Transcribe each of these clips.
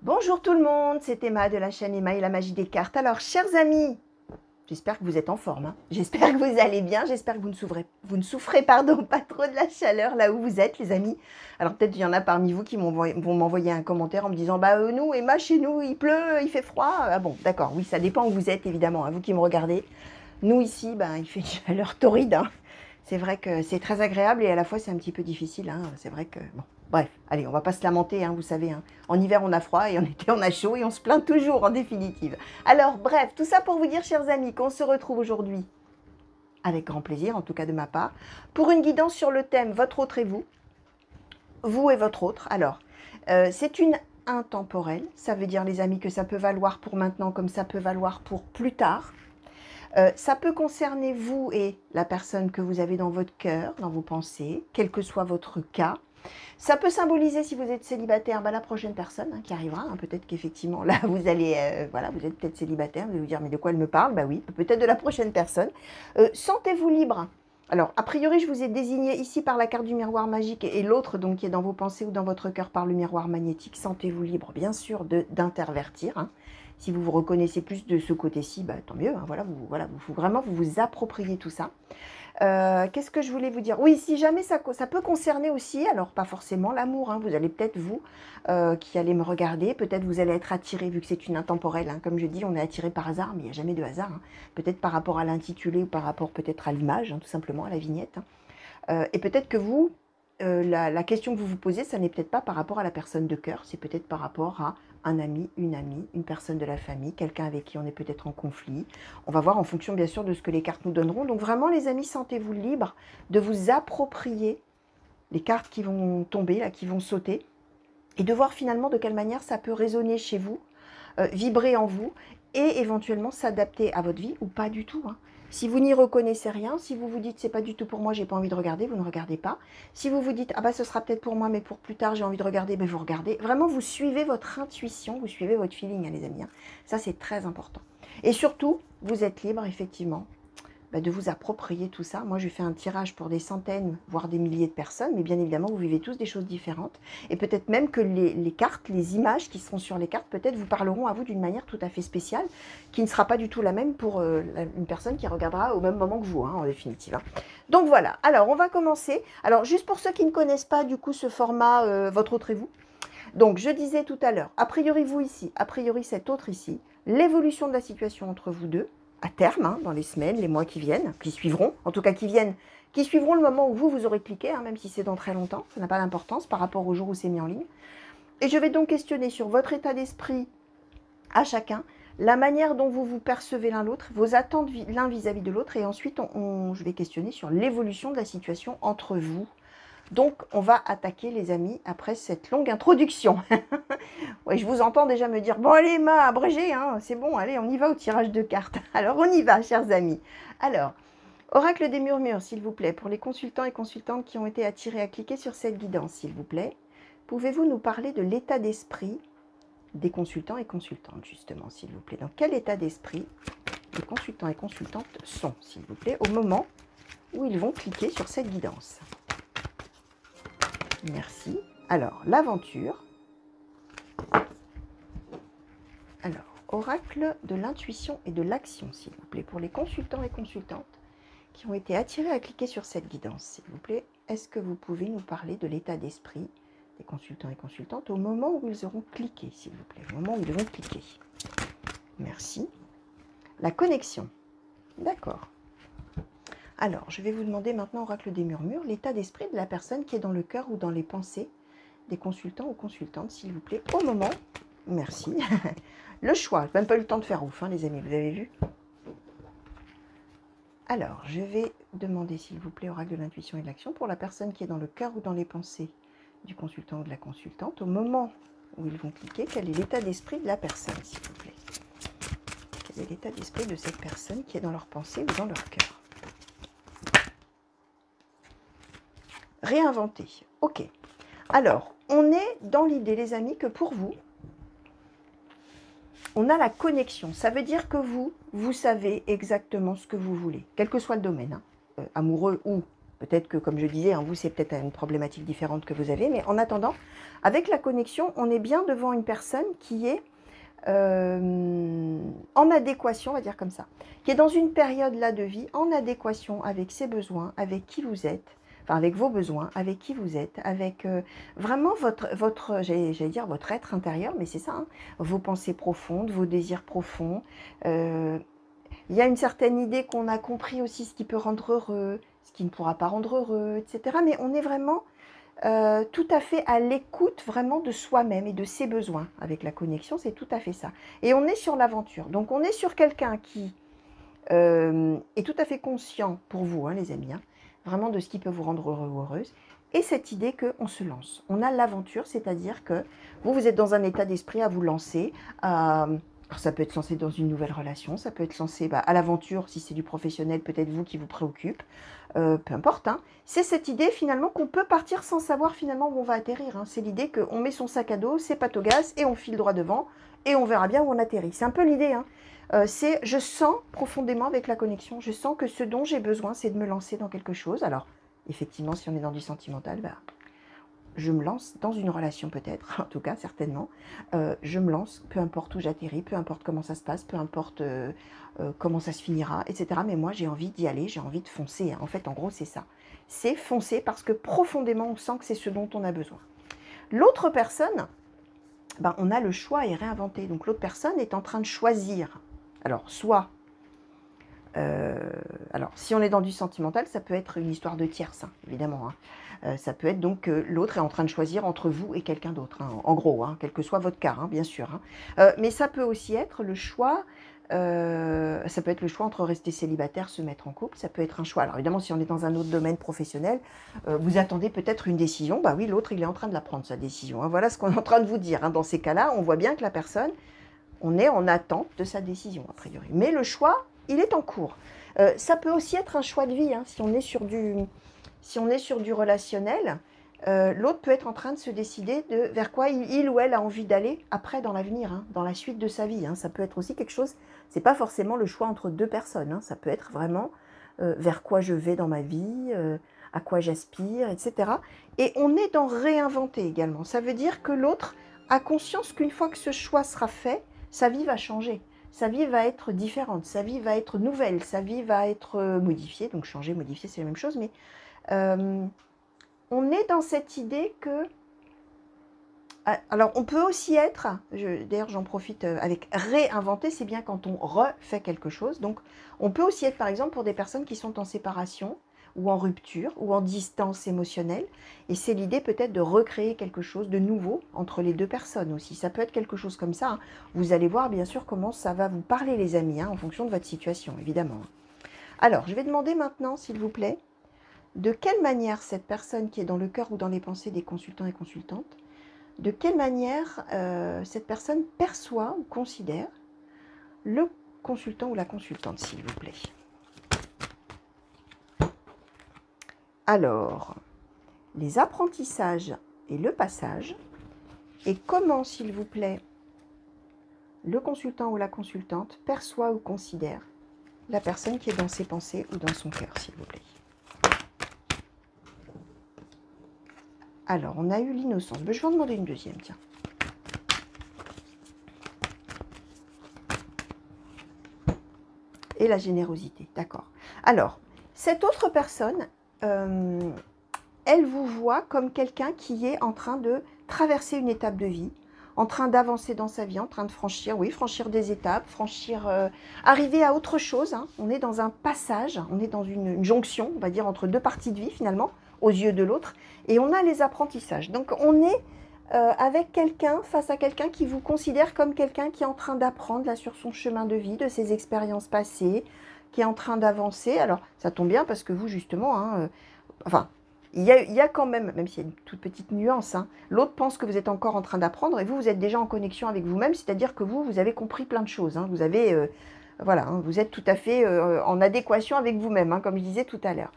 Bonjour tout le monde, c'est Emma de la chaîne Emma et la magie des cartes. Alors, chers amis, j'espère que vous êtes en forme, hein. J'espère que vous allez bien, j'espère que vous ne souffrez pardon, pas trop de la chaleur là où vous êtes, les amis. Alors peut-être il y en a parmi vous qui vont m'envoyer un commentaire en me disant « Bah nous, Emma, chez nous, il pleut, il fait froid. » Ah bon, d'accord, oui, ça dépend où vous êtes, évidemment, hein, vous qui me regardez. Nous, ici, il fait une chaleur torride, hein. C'est vrai que c'est très agréable et à la fois c'est un petit peu difficile, hein. C'est vrai que, bon, bref, allez, on va pas se lamenter, hein, vous savez, hein. En hiver on a froid et en été on a chaud et on se plaint toujours en définitive. Alors bref, tout ça pour vous dire, chers amis, qu'on se retrouve aujourd'hui, avec grand plaisir, en tout cas de ma part, pour une guidance sur le thème « Votre autre et vous », vous et votre autre. Alors, c'est une intemporelle, ça veut dire, les amis, que ça peut valoir pour maintenant comme ça peut valoir pour plus tard. Ça peut concerner vous et la personne que vous avez dans votre cœur, dans vos pensées, quel que soit votre cas. Ça peut symboliser, si vous êtes célibataire, la prochaine personne qui arrivera. Hein. Peut-être qu'effectivement, là, vous allez, voilà, vous êtes peut-être célibataire, vous allez vous dire, mais de quoi elle me parle? Bah oui, peut-être de la prochaine personne. Sentez-vous libre. Alors, a priori, je vous ai désigné ici par la carte du miroir magique et l'autre, donc, qui est dans vos pensées ou dans votre cœur par le miroir magnétique. Sentez-vous libre, bien sûr, d'intervertir. Hein. Si vous vous reconnaissez plus de ce côté-ci, tant mieux. Hein. Voilà, vraiment, vous vous appropriez tout ça. Qu'est-ce que je voulais vous dire? Oui, si jamais ça peut concerner aussi, alors pas forcément l'amour, hein, vous allez peut-être, vous, qui allez me regarder, peut-être vous allez être attiré, vu que c'est une intemporelle, hein, comme je dis, on est attiré par hasard, mais il n'y a jamais de hasard, hein, peut-être par rapport à l'intitulé ou par rapport peut-être à l'image, hein, tout simplement, à la vignette. Hein. Et peut-être que vous, la question que vous vous posez, ça n'est peut-être pas par rapport à la personne de cœur, c'est peut-être par rapport à un ami, une personne de la famille, quelqu'un avec qui on est peut-être en conflit. On va voir en fonction, bien sûr, de ce que les cartes nous donneront. Donc vraiment, les amis, sentez-vous libres de vous approprier les cartes qui vont tomber, là, qui vont sauter, et de voir finalement de quelle manière ça peut résonner chez vous, vibrer en vous, et éventuellement s'adapter à votre vie, ou pas du tout. Hein. Si vous n'y reconnaissez rien, si vous vous dites c'est pas du tout pour moi, j'ai pas envie de regarder, vous ne regardez pas. Si vous vous dites ah ce sera peut-être pour moi, mais pour plus tard j'ai envie de regarder, vous regardez. Vraiment, vous suivez votre intuition, vous suivez votre feeling, hein, les amis. Hein. Ça, c'est très important. Et surtout, vous êtes libre, effectivement, de vous approprier tout ça. Moi, je fais un tirage pour des centaines, voire des milliers de personnes, mais bien évidemment, vous vivez tous des choses différentes. Et peut-être même que les cartes, les images qui seront sur les cartes, peut-être vous parleront à vous d'une manière tout à fait spéciale, qui ne sera pas du tout la même pour une personne qui regardera au même moment que vous, hein, en définitive. Hein. Donc voilà, alors on va commencer. Alors juste pour ceux qui ne connaissent pas du coup ce format, votre autre et vous. Donc je disais tout à l'heure, a priori vous ici, a priori cet autre ici, l'évolution de la situation entre vous deux, à terme, hein, dans les semaines, les mois qui viennent, qui suivront, en tout cas qui suivront le moment où vous aurez cliqué, hein, même si c'est dans très longtemps, ça n'a pas d'importance par rapport au jour où c'est mis en ligne. Et je vais donc questionner sur votre état d'esprit à chacun, la manière dont vous vous percevez l'un l'autre, vos attentes l'un vis-à-vis de l'autre, et ensuite je vais questionner sur l'évolution de la situation entre vous. Donc, on va attaquer, les amis, après cette longue introduction. Ouais, je vous entends déjà me dire, bon allez Emma, abrégé, hein, c'est bon, allez, on y va au tirage de cartes. Alors, on y va, chers amis. Alors, oracle des murmures, s'il vous plaît, pour les consultants et consultantes qui ont été attirés à cliquer sur cette guidance, s'il vous plaît. Pouvez-vous nous parler de l'état d'esprit des consultants et consultantes, justement, s'il vous plaît? Dans quel état d'esprit les consultants et consultantes sont, s'il vous plaît, au moment où ils vont cliquer sur cette guidance? Merci. Alors, l'aventure. Alors, oracle de l'intuition et de l'action, s'il vous plaît, pour les consultants et consultantes qui ont été attirés à cliquer sur cette guidance, s'il vous plaît. Est-ce que vous pouvez nous parler de l'état d'esprit des consultants et consultantes au moment où ils auront cliqué, s'il vous plaît, au moment où ils vont cliquer? Merci. La connexion. D'accord. Alors, je vais vous demander maintenant, oracle des murmures, l'état d'esprit de la personne qui est dans le cœur ou dans les pensées des consultants ou consultantes, s'il vous plaît, au moment. Merci. Le choix, même pas eu le temps de faire ouf, hein, les amis, vous avez vu? Alors, je vais demander, s'il vous plaît, oracle de l'intuition et de l'action, pour la personne qui est dans le cœur ou dans les pensées du consultant ou de la consultante, au moment où ils vont cliquer, quel est l'état d'esprit de la personne, s'il vous plaît? Quel est l'état d'esprit de cette personne qui est dans leur pensée ou dans leur cœur? Réinventer. Ok. Alors, on est dans l'idée, les amis, que pour vous, on a la connexion. Ça veut dire que vous savez exactement ce que vous voulez, quel que soit le domaine, hein, amoureux ou peut-être que, comme je disais, vous, c'est peut-être une problématique différente que vous avez, mais en attendant, avec la connexion, on est bien devant une personne qui est en adéquation, on va dire comme ça, qui est dans une période là de vie en adéquation avec ses besoins, avec qui vous êtes, enfin avec vos besoins, avec qui vous êtes, avec vraiment j'allais dire votre être intérieur, mais c'est ça, hein, vos pensées profondes, vos désirs profonds. Il y a une certaine idée qu'on a compris aussi ce qui peut rendre heureux, ce qui ne pourra pas rendre heureux, etc. Mais on est vraiment tout à fait à l'écoute vraiment de soi-même et de ses besoins. Avec la connexion, c'est tout à fait ça. Et on est sur l'aventure. Donc on est sur quelqu'un qui est tout à fait conscient pour vous, hein, les amis, hein, vraiment de ce qui peut vous rendre heureux ou heureuse. Et cette idée qu'on se lance. On a l'aventure, c'est-à-dire que vous êtes dans un état d'esprit à vous lancer, alors ça peut être lancé dans une nouvelle relation, ça peut être lancé à l'aventure, si c'est du professionnel, peut-être vous qui vous préoccupe, peu importe. Hein. C'est cette idée finalement qu'on peut partir sans savoir finalement où on va atterrir. Hein. C'est l'idée qu'on met son sac à dos, ses pattes au gaz et on file droit devant et on verra bien où on atterrit. C'est un peu l'idée. Hein. Je sens profondément avec la connexion, je sens que ce dont j'ai besoin, c'est de me lancer dans quelque chose. Alors, effectivement, si on est dans du sentimental, je me lance dans une relation peut-être, en tout cas certainement, je me lance, peu importe où j'atterris, peu importe comment ça se passe, peu importe comment ça se finira, etc. Mais moi j'ai envie d'y aller, j'ai envie de foncer. Hein. En fait, en gros, c'est ça. C'est foncer parce que profondément, on sent que c'est ce dont on a besoin. L'autre personne, on a le choix et réinventer. Donc l'autre personne est en train de choisir. Alors, soit... alors, si on est dans du sentimental, ça peut être une histoire de tierce, hein, évidemment. Hein. Ça peut être donc que l'autre est en train de choisir entre vous et quelqu'un d'autre, hein, en gros, hein, quel que soit votre cas, hein, bien sûr. Hein. Mais ça peut aussi être le choix, ça peut être le choix entre rester célibataire, se mettre en couple, ça peut être un choix. Alors évidemment, si on est dans un autre domaine professionnel, vous attendez peut-être une décision, oui, l'autre, il est en train de la prendre, sa décision. Hein. Voilà ce qu'on est en train de vous dire. Hein. Dans ces cas-là, on voit bien que la personne, on est en attente de sa décision, a priori. Mais le choix, il est en cours. Ça peut aussi être un choix de vie, hein, si on est sur du relationnel. L'autre peut être en train de se décider vers quoi il ou elle a envie d'aller après dans l'avenir, hein, dans la suite de sa vie. Hein. Ça peut être aussi quelque chose, c'est pas forcément le choix entre deux personnes, hein, ça peut être vraiment vers quoi je vais dans ma vie, à quoi j'aspire, etc. Et on est dans réinventer également. Ça veut dire que l'autre a conscience qu'une fois que ce choix sera fait, sa vie va changer. Sa vie va être différente, sa vie va être nouvelle, sa vie va être modifiée. Donc changer, modifier, c'est la même chose, mais on est dans cette idée que... Alors on peut aussi être, d'ailleurs j'en profite avec réinventer, c'est bien quand on refait quelque chose. Donc on peut aussi être par exemple pour des personnes qui sont en séparation, ou en rupture, ou en distance émotionnelle. Et c'est l'idée peut-être de recréer quelque chose de nouveau entre les deux personnes aussi. Ça peut être quelque chose comme ça. Hein. Vous allez voir bien sûr comment ça va vous parler les amis, hein, en fonction de votre situation, évidemment. Alors, je vais demander maintenant, s'il vous plaît, de quelle manière cette personne qui est dans le cœur ou dans les pensées des consultants et consultantes, de quelle manière cette personne perçoit ou considère le consultant ou la consultante, s'il vous plaît. Alors, les apprentissages et le passage, et comment, s'il vous plaît, le consultant ou la consultante perçoit ou considère la personne qui est dans ses pensées ou dans son cœur, s'il vous plaît. Alors, on a eu l'innocence. Je vais en demander une deuxième, tiens. Et la générosité, d'accord. Alors, cette autre personne... elle vous voit comme quelqu'un qui est en train de traverser une étape de vie, en train d'avancer dans sa vie, en train de franchir des étapes, arriver à autre chose. Hein. On est dans un passage, on est dans une jonction, on va dire, entre deux parties de vie finalement, aux yeux de l'autre, et on a les apprentissages. Donc on est avec quelqu'un, face à quelqu'un qui vous considère comme quelqu'un qui est en train d'apprendre là sur son chemin de vie, de ses expériences passées, qui est en train d'avancer. Alors, ça tombe bien parce que vous, justement, hein, il y a quand même s'il y a une toute petite nuance, hein, l'autre pense que vous êtes encore en train d'apprendre et vous êtes déjà en connexion avec vous-même, c'est-à-dire que vous avez compris plein de choses. Hein, vous avez, hein, vous êtes tout à fait en adéquation avec vous-même, hein, comme je disais tout à l'heure.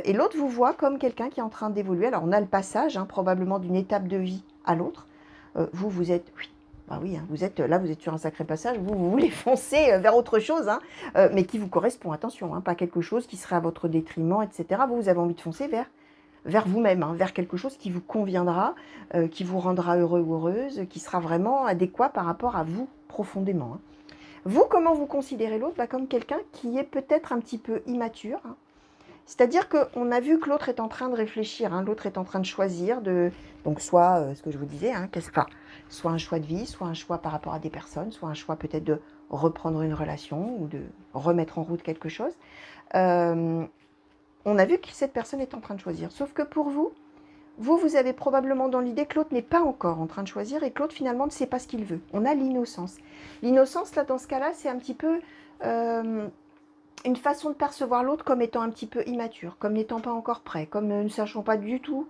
Et l'autre vous voit comme quelqu'un qui est en train d'évoluer. Alors, on a le passage, hein, probablement d'une étape de vie à l'autre. Vous êtes... Oui, Bah oui, hein, vous êtes là, vous êtes sur un sacré passage, vous voulez foncer vers autre chose, hein, mais qui vous correspond, attention, hein, pas quelque chose qui serait à votre détriment, etc. Vous avez envie de foncer vers vous-même, hein, vers quelque chose qui vous conviendra, qui vous rendra heureux ou heureuse, qui sera vraiment adéquat par rapport à vous profondément. Hein. Vous, comment vous considérez l'autre? Bah, comme quelqu'un qui est peut-être un petit peu immature. Hein. C'est-à-dire qu'on a vu que l'autre est en train de réfléchir, hein, l'autre est en train de choisir, donc soit ce que je vous disais, hein, soit un choix de vie, soit un choix par rapport à des personnes, soit un choix peut-être de reprendre une relation ou de remettre en route quelque chose. On a vu que cette personne est en train de choisir. Sauf que pour vous, vous avez probablement dans l'idée que l'autre n'est pas encore en train de choisir et que l'autre finalement ne sait pas ce qu'il veut. On a l'innocence. L'innocence, là, dans ce cas-là, c'est un petit peu une façon de percevoir l'autre comme étant un petit peu immature, comme n'étant pas encore prêt, comme ne sachant pas du tout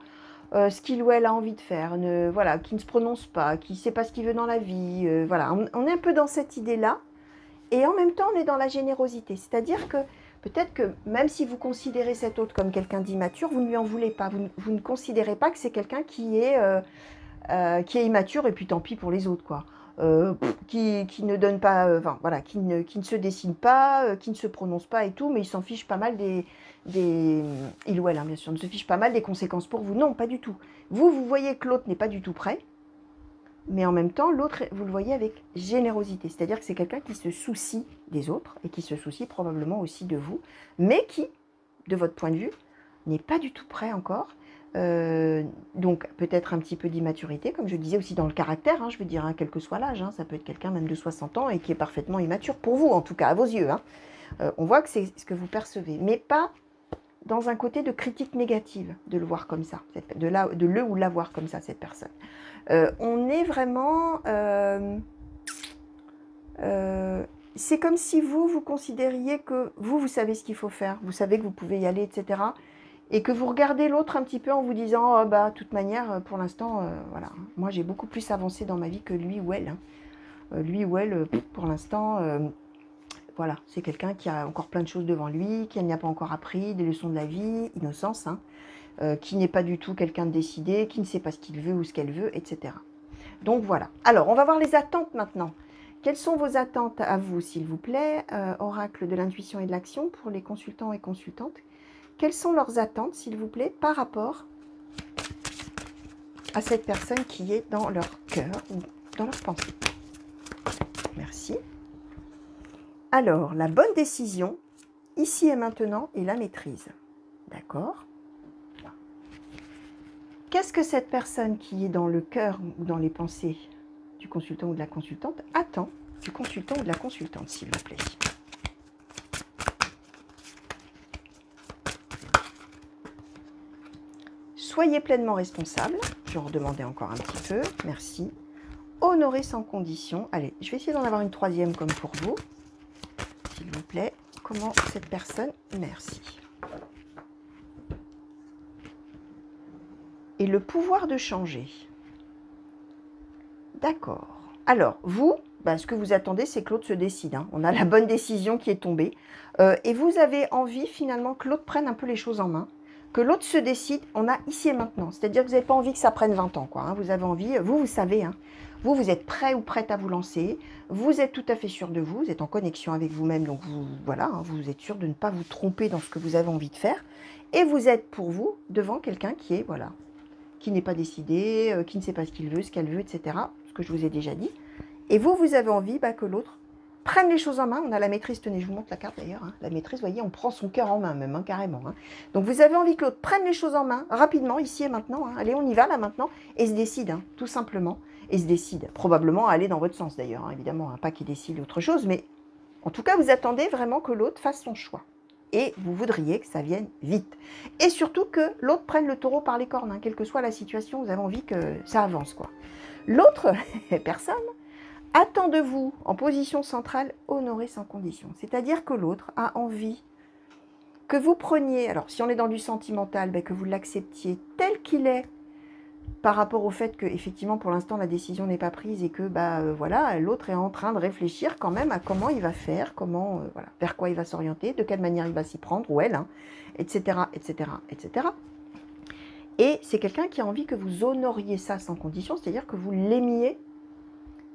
ce qu'il ou elle a envie de faire, voilà, qui ne se prononce pas, qui ne sait pas ce qu'il veut dans la vie. Voilà, on est un peu dans cette idée-là. Et en même temps, on est dans la générosité. C'est-à-dire que peut-être que même si vous considérez cet autre comme quelqu'un d'immature, vous ne lui en voulez pas. Vous ne considérez pas que c'est quelqu'un qui est immature et puis tant pis pour les autres, quoi. Qui ne donne pas, enfin, voilà, qui ne se dessine pas, qui ne se prononce pas et tout, mais il s'en fiche pas mal il ou elle, hein, bien sûr, ne se fiche pas mal des conséquences pour vous. Non, pas du tout. Vous voyez que l'autre n'est pas du tout prêt, mais en même temps, l'autre, vous le voyez avec générosité. C'est-à-dire que c'est quelqu'un qui se soucie des autres et qui se soucie probablement aussi de vous, mais qui, de votre point de vue, n'est pas du tout prêt encore. Donc peut-être un petit peu d'immaturité, comme je disais aussi dans le caractère, hein, je veux dire, hein, quel que soit l'âge, hein, ça peut être quelqu'un même de 60 ans et qui est parfaitement immature, pour vous en tout cas, à vos yeux. Hein. On voit que c'est ce que vous percevez, mais pas dans un côté de critique négative, de le voir comme ça, de le ou la voir comme ça, cette personne. On est vraiment... c'est comme si vous considériez que vous savez ce qu'il faut faire, vous savez que vous pouvez y aller, etc., et que vous regardez l'autre un petit peu en vous disant, oh, bah, de toute manière, pour l'instant, voilà, moi j'ai beaucoup plus avancé dans ma vie que lui ou elle. Hein. Lui ou elle, pour l'instant, voilà, c'est quelqu'un qui a encore plein de choses devant lui, qui n'y a pas encore appris, des leçons de la vie, innocence, hein, qui n'est pas du tout quelqu'un de décidé, qui ne sait pas ce qu'il veut ou ce qu'elle veut, etc. Donc voilà. Alors, on va voir les attentes maintenant. Quelles sont vos attentes à vous, s'il vous plaît, oracle de l'intuition et de l'action pour les consultants et consultantes? Quelles sont leurs attentes, s'il vous plaît, par rapport à cette personne qui est dans leur cœur ou dans leur pensée? Merci. Alors, la bonne décision, ici et maintenant, et la maîtrise. D'accord? Qu'est-ce que cette personne qui est dans le cœur ou dans les pensées du consultant ou de la consultante attend du consultant ou de la consultante, s'il vous plaît? Soyez pleinement responsable. Je vais en redemander encore un petit peu. Merci. Honorez sans condition. Allez, je vais essayer d'en avoir une troisième comme pour vous. S'il vous plaît. Comment cette personne... Merci. Et le pouvoir de changer. D'accord. Alors, vous, ce que vous attendez, c'est que l'autre se décide. Hein. On a la bonne décision qui est tombée. Et vous avez envie, finalement, que l'autre prenne un peu les choses en main. Que l'autre se décide, on a ici et maintenant. C'est-à-dire que vous n'avez pas envie que ça prenne 20 ans. Quoi, hein. Vous avez envie, vous savez, hein. Vous êtes prêt ou prête à vous lancer. Vous êtes tout à fait sûr de vous. Vous êtes en connexion avec vous-même. Donc, voilà, hein, vous êtes sûr de ne pas vous tromper dans ce que vous avez envie de faire. Et vous êtes, pour vous, devant quelqu'un qui est, voilà, qui n'est pas décidé, qui ne sait pas ce qu'il veut, ce qu'elle veut, etc. Ce que je vous ai déjà dit. Et vous avez envie que l'autre prenne les choses en main. On a la maîtrise, tenez, je vous montre la carte d'ailleurs. Hein. La maîtrise, vous voyez, on prend son cœur en main même, hein, carrément. Hein. Donc vous avez envie que l'autre prenne les choses en main, rapidement, ici et maintenant. Hein. Allez, on y va là maintenant, et se décide, hein, tout simplement. Et se décide, probablement à aller dans votre sens d'ailleurs, hein, évidemment, hein, pas qu'il décide autre chose, mais en tout cas, vous attendez vraiment que l'autre fasse son choix. Et vous voudriez que ça vienne vite. Et surtout que l'autre prenne le taureau par les cornes, hein, quelle que soit la situation, vous avez envie que ça avance, quoi. L'autre personne attend de vous, en position centrale, honorée sans condition. C'est-à-dire que l'autre a envie que vous preniez, alors si on est dans du sentimental, que vous l'acceptiez tel qu'il est, par rapport au fait que, effectivement, pour l'instant, la décision n'est pas prise et que, voilà, l'autre est en train de réfléchir quand même à comment il va faire, comment, voilà, vers quoi il va s'orienter, de quelle manière il va s'y prendre, ou elle, hein, etc., etc., etc. Et c'est quelqu'un qui a envie que vous honoriez ça sans condition, c'est-à-dire que vous l'aimiez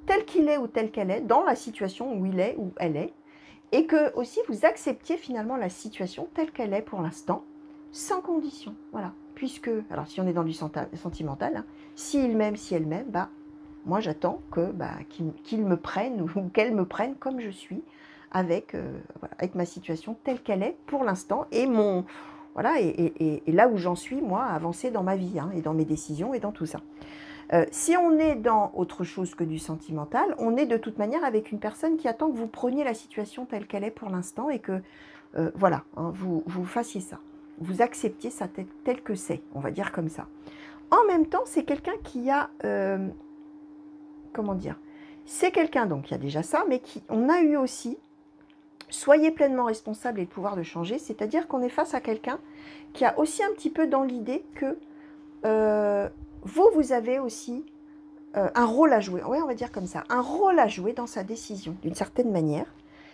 tel qu'il est ou telle qu'elle est, dans la situation où il est ou elle est, et que aussi vous acceptiez finalement la situation telle qu'elle est pour l'instant, sans condition. Voilà. Puisque, alors si on est dans du sentimental, hein, s'il m'aime, si elle m'aime, bah, moi j'attends que qu'il me prenne ou qu'elle me prenne comme je suis, avec, voilà, avec ma situation telle qu'elle est pour l'instant, et mon voilà, et là où j'en suis, moi, à avancer dans ma vie, hein, et dans mes décisions et dans tout ça. Si on est dans autre chose que du sentimental, on est de toute manière avec une personne qui attend que vous preniez la situation telle qu'elle est pour l'instant et que, voilà, hein, vous fassiez ça. Vous acceptiez ça tel que c'est, on va dire comme ça. En même temps, c'est quelqu'un qui a, comment dire, c'est quelqu'un donc qui a déjà ça, mais on a eu aussi, soyez pleinement responsable et le pouvoir de changer, c'est-à-dire qu'on est face à quelqu'un qui a aussi un petit peu dans l'idée que vous avez aussi un rôle à jouer, ouais, on va dire comme ça, un rôle à jouer dans sa décision, d'une certaine manière.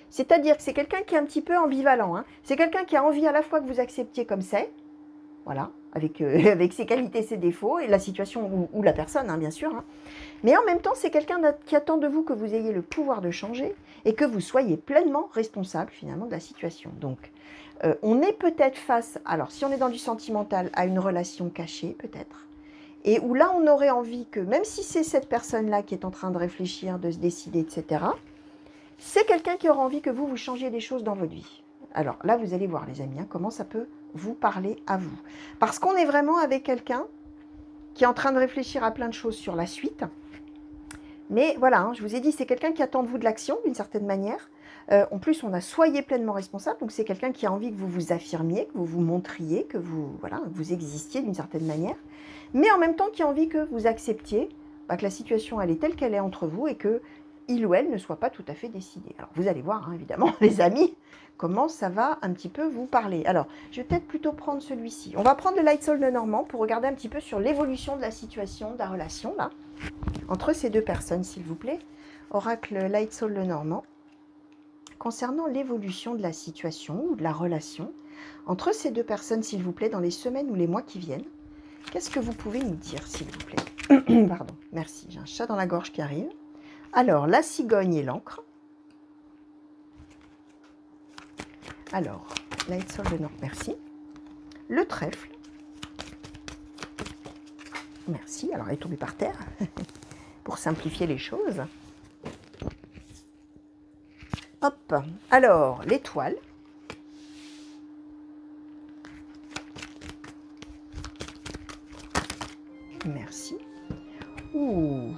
C'est-à-dire que c'est quelqu'un qui est un petit peu ambivalent, hein. C'est quelqu'un qui a envie à la fois que vous acceptiez comme c'est, voilà, avec, avec ses qualités, ses défauts, et la situation ou la personne, hein, bien sûr. Hein. Mais en même temps, c'est quelqu'un qui attend de vous que vous ayez le pouvoir de changer et que vous soyez pleinement responsable, finalement, de la situation. Donc, on est peut-être face, alors si on est dans du sentimental, à une relation cachée, peut-être, et où là, on aurait envie que, même si c'est cette personne-là qui est en train de réfléchir, de se décider, etc., c'est quelqu'un qui aura envie que vous changiez des choses dans votre vie. Alors là, vous allez voir, les amis, hein, comment ça peut vous parler à vous. Parce qu'on est vraiment avec quelqu'un qui est en train de réfléchir à plein de choses sur la suite. Mais voilà, hein, je vous ai dit, c'est quelqu'un qui attend de vous de l'action, d'une certaine manière. En plus, on a soyez pleinement responsable. Donc, c'est quelqu'un qui a envie que vous vous affirmiez, que vous vous montriez, que vous, voilà, vous existiez d'une certaine manière. Mais en même temps, qui a envie que vous acceptiez que la situation, elle est telle qu'elle est entre vous et que il ou elle ne soit pas tout à fait décidé. Alors, vous allez voir, hein, évidemment, les amis, comment ça va un petit peu vous parler. Alors, je vais peut-être plutôt prendre celui-ci. On va prendre le Light Soul de Normand pour regarder un petit peu sur l'évolution de la situation, de la relation, là, entre ces deux personnes, s'il vous plaît. Oracle Light Soul de Normand, concernant l'évolution de la situation ou de la relation entre ces deux personnes, s'il vous plaît, dans les semaines ou les mois qui viennent. Qu'est-ce que vous pouvez nous dire, s'il vous plaît? Pardon, merci, j'ai un chat dans la gorge qui arrive. Alors, la cigogne et l'encre. Alors, Light Soul de Nord, merci. Le trèfle. Merci, alors elle est tombée par terre, pour simplifier les choses. Hop, alors, l'étoile. Merci. Ouh.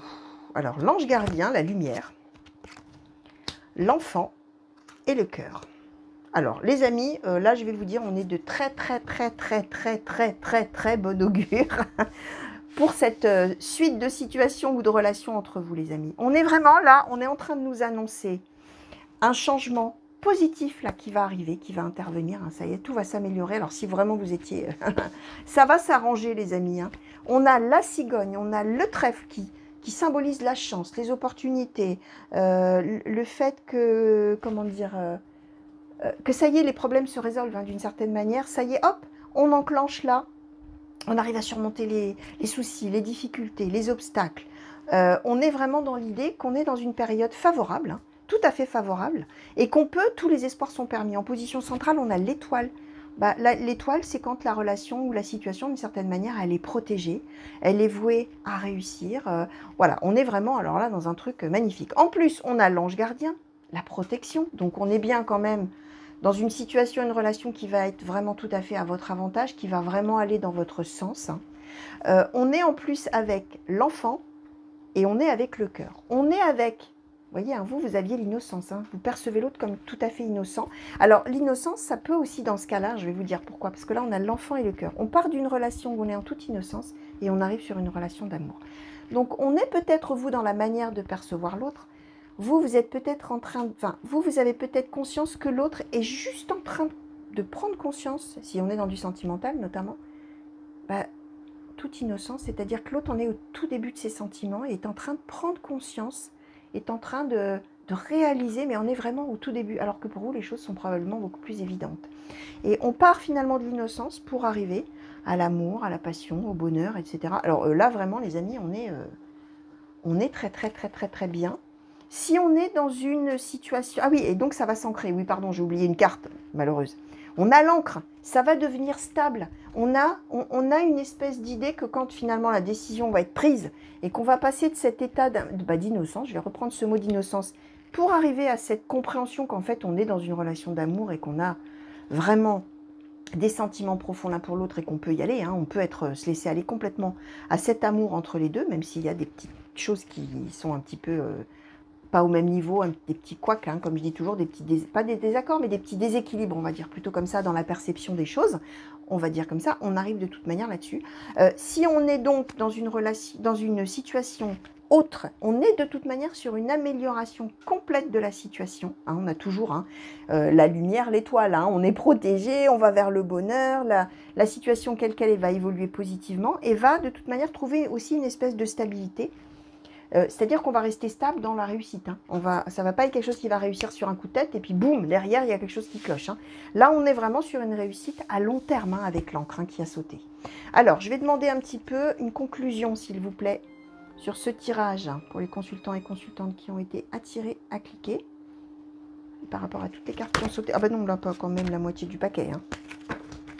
Alors, l'ange gardien, la lumière, l'enfant et le cœur. Alors, les amis, là, je vais vous dire, on est de très bon augure pour cette suite de situations ou de relations entre vous, les amis. On est vraiment là, on est en train de nous annoncer un changement positif là qui va arriver, qui va intervenir. Hein, ça y est, tout va s'améliorer. Alors, si vraiment vous étiez... ça va s'arranger, les amis. Hein. On a la cigogne, on a le trèfle qui symbolise la chance, les opportunités, le fait que, comment dire, que ça y est, les problèmes se résolvent hein, d'une certaine manière. Ça y est, hop, on enclenche là, on arrive à surmonter les soucis, les difficultés, les obstacles. On est vraiment dans l'idée qu'on est dans une période favorable, hein, tout à fait favorable, et qu'on peut, tous les espoirs sont permis. En position centrale, on a l'étoile. Bah, l'étoile, c'est quand la relation ou la situation, d'une certaine manière, elle est protégée, elle est vouée à réussir. Voilà, on est vraiment, alors là, dans un truc magnifique. En plus, on a l'ange gardien, la protection. Donc, on est bien quand même dans une situation, une relation qui va être vraiment tout à fait à votre avantage, qui va vraiment aller dans votre sens. Hein. On est en plus avec l'enfant et on est avec le cœur. On est avec... Vous voyez, hein, vous aviez l'innocence, hein, vous percevez l'autre comme tout à fait innocent. Alors, l'innocence, ça peut aussi, dans ce cas-là, je vais vous dire pourquoi, parce que là, on a l'enfant et le cœur. On part d'une relation où on est en toute innocence et on arrive sur une relation d'amour. Donc, on est peut-être, vous, dans la manière de percevoir l'autre. Vous êtes peut-être en train de... Enfin, vous avez peut-être conscience que l'autre est juste en train de prendre conscience, si on est dans du sentimental, notamment, bah, toute innocence, c'est-à-dire que l'autre, on est au tout début de ses sentiments et est en train de prendre conscience, est en train de réaliser, mais on est vraiment au tout début, alors que pour vous, les choses sont probablement beaucoup plus évidentes. Et on part finalement de l'innocence pour arriver à l'amour, à la passion, au bonheur, etc. Alors là, vraiment, les amis, on est très bien. Si on est dans une situation... Ah oui, et donc ça va s'ancrer. Oui, pardon, j'ai oublié une carte malheureuse. On a l'encre, ça va devenir stable. On a une espèce d'idée que quand finalement la décision va être prise et qu'on va passer de cet état d'innocence, je vais reprendre ce mot d'innocence, pour arriver à cette compréhension qu'en fait on est dans une relation d'amour et qu'on a vraiment des sentiments profonds l'un pour l'autre et qu'on peut y aller, hein, on peut se laisser aller complètement à cet amour entre les deux, même s'il y a des petites choses qui sont un petit peu... pas au même niveau, des petits couacs, hein, comme je dis toujours, pas des désaccords, mais des petits déséquilibres, on va dire plutôt comme ça, dans la perception des choses. On va dire comme ça, on arrive de toute manière là-dessus. Si on est donc dans une situation autre, on est de toute manière sur une amélioration complète de la situation. Hein, on a toujours la lumière, l'étoile, hein, on est protégé, on va vers le bonheur, la situation quelle qu'elle est va évoluer positivement et va de toute manière trouver aussi une espèce de stabilité. C'est-à-dire qu'on va rester stable dans la réussite. Hein. Ça ne va pas être quelque chose qui va réussir sur un coup de tête et puis boum, derrière, il y a quelque chose qui cloche. Hein. Là, on est vraiment sur une réussite à long terme hein, avec l'encre hein, qui a sauté. Alors, je vais demander un petit peu une conclusion, s'il vous plaît, sur ce tirage hein, pour les consultants et consultantes qui ont été attirés à cliquer. Par rapport à toutes les cartes qui ont sauté. Ah ben non, là, pas quand même la moitié du paquet. Hein.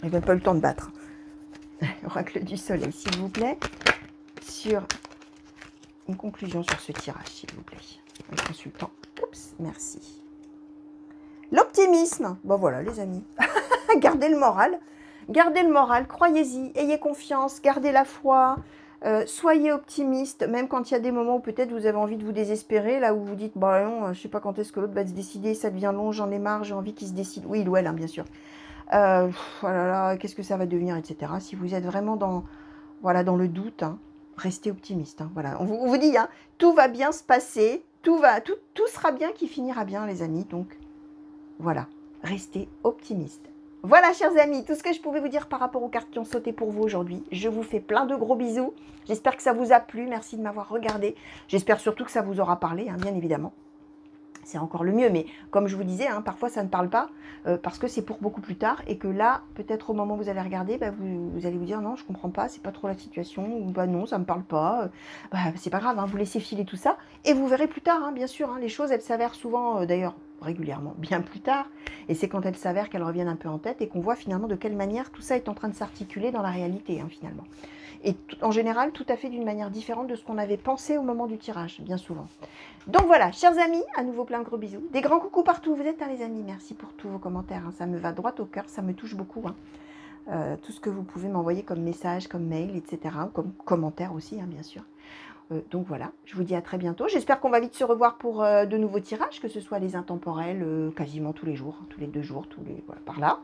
Il n'y a pas eu le temps de battre. Oracle du soleil, s'il vous plaît. Sur... une conclusion sur ce tirage, s'il vous plaît. Les consultants. Oups, merci. L'optimisme. Bon voilà, les amis. Gardez le moral. Gardez le moral, croyez-y, ayez confiance, gardez la foi. Soyez optimiste, même quand il y a des moments où peut-être vous avez envie de vous désespérer, là où vous dites, bah non, je sais pas quand est-ce que l'autre va se décider, ça devient long, j'en ai marre, j'ai envie qu'il se décide. Oui, il ou elle, hein, bien sûr. Oh là là, qu'est-ce que ça va devenir, etc. Si vous êtes vraiment dans le doute, hein, restez optimiste. Hein, voilà. On vous dit, hein, tout va bien se passer, tout sera bien qui finira bien, les amis. Donc, voilà, restez optimiste. Voilà, chers amis, tout ce que je pouvais vous dire par rapport aux cartes qui ont sauté pour vous aujourd'hui. Je vous fais plein de gros bisous. J'espère que ça vous a plu. Merci de m'avoir regardé. J'espère surtout que ça vous aura parlé, hein, bien évidemment. C'est encore le mieux, mais comme je vous disais, hein, parfois ça ne parle pas parce que c'est pour beaucoup plus tard et que là, peut-être au moment où vous allez regarder, bah, vous allez vous dire non, je comprends pas, c'est pas trop la situation, ou bah non, ça me parle pas, c'est pas grave, hein, vous laissez filer tout ça et vous verrez plus tard, hein, bien sûr, hein, les choses elles s'avèrent souvent, d'ailleurs régulièrement, bien plus tard, et c'est quand elles s'avèrent qu'elles reviennent un peu en tête et qu'on voit finalement de quelle manière tout ça est en train de s'articuler dans la réalité, hein, finalement. Et en général, tout à fait d'une manière différente de ce qu'on avait pensé au moment du tirage, bien souvent. Donc voilà, chers amis, à nouveau plein de gros bisous. Des grands coucous partout où vous êtes, hein, les amis. Merci pour tous vos commentaires, hein, ça me va droit au cœur, ça me touche beaucoup. Hein. Tout ce que vous pouvez m'envoyer comme message, comme mail, etc. Comme commentaire aussi, hein, bien sûr. Donc voilà, je vous dis à très bientôt. J'espère qu'on va vite se revoir pour de nouveaux tirages, que ce soit les intemporels quasiment tous les jours, tous les 2 jours, voilà, par là.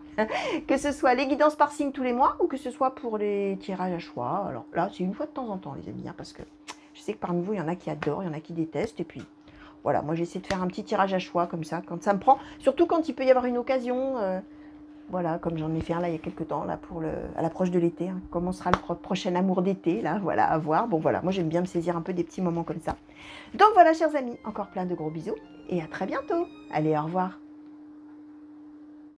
Que ce soit les guidances par signe tous les mois ou que ce soit pour les tirages à choix. Alors là, c'est une fois de temps en temps, les amis, hein, parce que je sais que parmi vous, il y en a qui adorent, il y en a qui détestent. Et puis voilà, moi j'essaie de faire un petit tirage à choix comme ça, quand ça me prend. Surtout quand il peut y avoir une occasion. Voilà, comme j'en ai fait un là il y a quelques temps, là, à l'approche de l'été. Hein. Comment sera le prochain amour d'été, là, voilà, à voir. Bon, voilà, moi j'aime bien me saisir un peu des petits moments comme ça. Donc voilà, chers amis, encore plein de gros bisous et à très bientôt. Allez, au revoir.